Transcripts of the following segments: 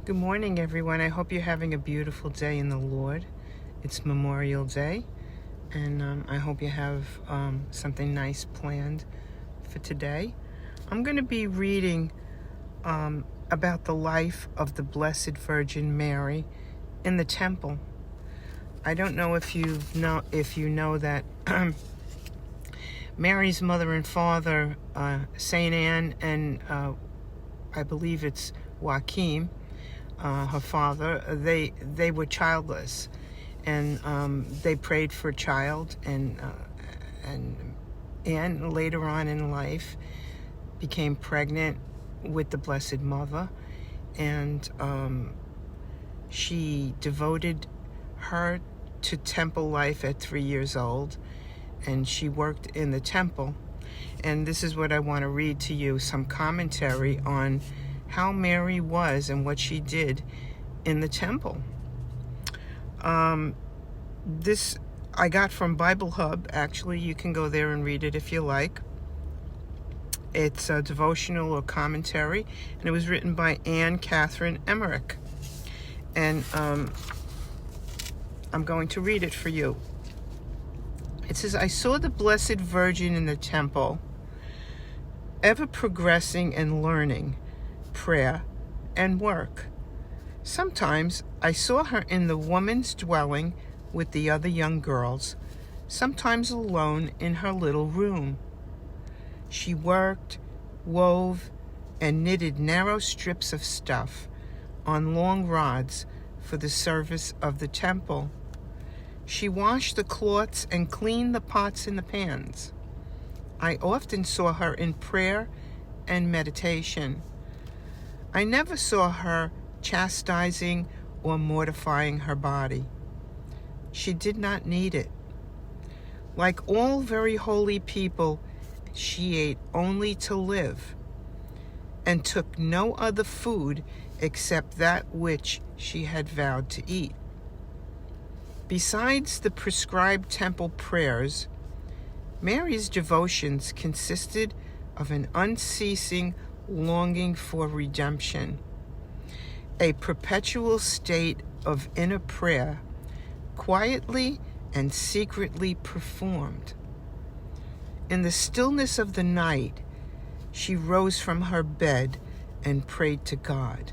Good morning, everyone. I hope you're having a beautiful day in the Lord. It's Memorial Day, and I hope you have something nice planned for today. I'm going to be reading about the life of the Blessed Virgin Mary in the temple. I don't know if you know that Mary's mother and father, Saint Anne, and I believe it's Joachim, her father, they were childless, and they prayed for a child, and Anne later on in life became pregnant with the Blessed Mother, and she devoted her to temple life at 3 years old, and she worked in the temple. And this is what I want to read to you, some commentary on how Mary was and what she did in the temple. This I got from Bible Hub. Actually, you can go there and read it if you like. It's a devotional or commentary, and it was written by Anne Catherine Emmerich. And I'm going to read it for you. It says, I saw the Blessed Virgin in the temple, ever progressing and learning, prayer, and work. Sometimes I saw her in the woman's dwelling with the other young girls, sometimes alone in her little room. She worked, wove, and knitted narrow strips of stuff on long rods for the service of the temple. She washed the cloths and cleaned the pots and the pans. I often saw her in prayer and meditation. I never saw her chastising or mortifying her body. She did not need it. Like all very holy people, she ate only to live and took no other food except that which she had vowed to eat. Besides the prescribed temple prayers, Mary's devotions consisted of an unceasing longing for redemption, a perpetual state of inner prayer, quietly and secretly performed. In the stillness of the night, she rose from her bed and prayed to God.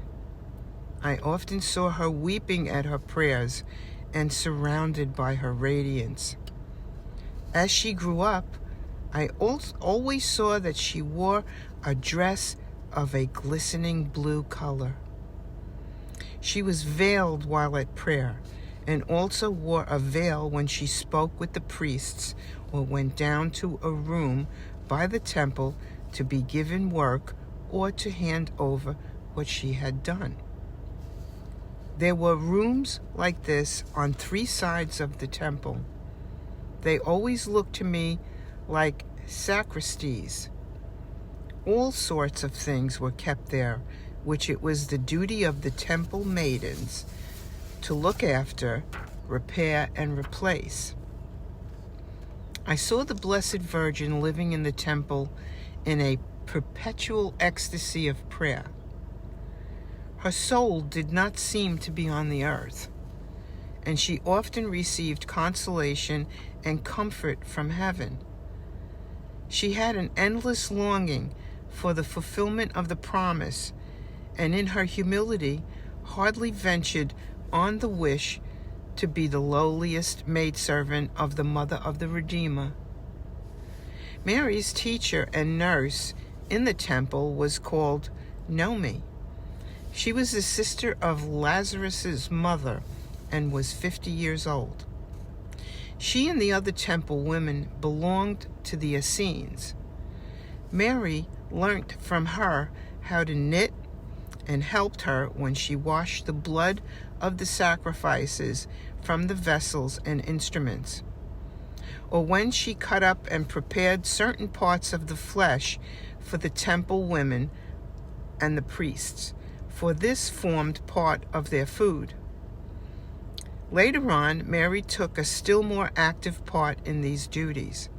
I often saw her weeping at her prayers and surrounded by her radiance. As she grew up, I always saw that she wore a dress of a glistening blue color. She was veiled while at prayer, and also wore a veil when she spoke with the priests or went down to a room by the temple to be given work or to hand over what she had done. There were rooms like this on 3 sides of the temple. They always looked to me like sacristies. All sorts of things were kept there, which it was the duty of the temple maidens to look after, repair, and replace. I saw the Blessed Virgin living in the temple in a perpetual ecstasy of prayer. Her soul did not seem to be on the earth, and she often received consolation and comfort from heaven. She had an endless longing for the fulfillment of the promise, and in her humility hardly ventured on the wish to be the lowliest maidservant of the Mother of the Redeemer. Mary's teacher and nurse in the temple was called Noemi. She was the sister of Lazarus's mother and was 50 years old. She and the other temple women belonged to the Essenes. Mary learnt from her how to knit and helped her when she washed the blood of the sacrifices from the vessels and instruments, or when she cut up and prepared certain parts of the flesh for the temple women and the priests, for this formed part of their food. Later on, Mary took a still more active part in these duties.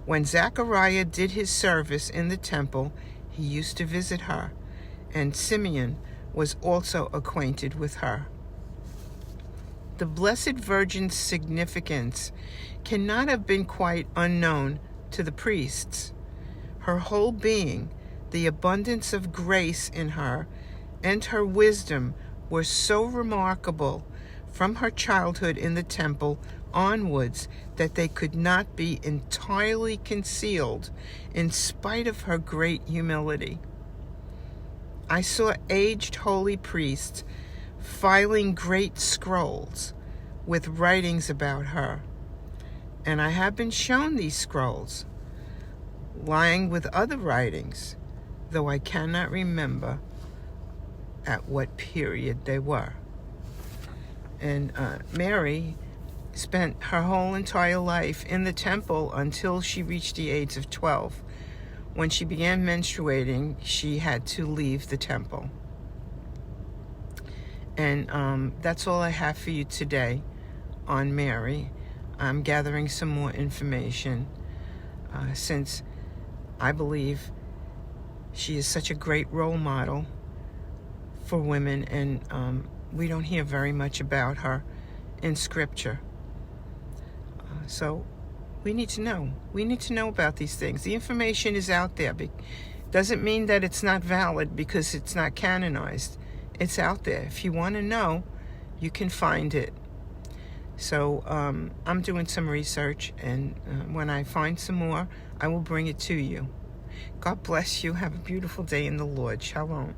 When Zechariah did his service in the temple, he used to visit her, and Simeon, was also acquainted with her. The Blessed Virgin's significance cannot have been quite unknown to the priests. Her whole being, the abundance of grace in her, and her wisdom were so remarkable from her childhood in the temple onwards that they could not be entirely concealed in spite of her great humility. I saw aged holy priests filing great scrolls with writings about her, and I have been shown these scrolls, lying with other writings, though I cannot remember at what period they were. And Mary spent her whole entire life in the temple until she reached the age of 12. When she began menstruating, she had to leave the temple. And that's all I have for you today on Mary. I'm gathering some more information since I believe she is such a great role model for women, and we don't hear very much about her in Scripture. So we need to know. We need to know about these things. The information is out there. Doesn't mean that it's not valid because it's not canonized. It's out there. If you want to know, you can find it. So I'm doing some research, and when I find some more, I will bring it to you. God bless you. Have a beautiful day in the Lord. Shalom.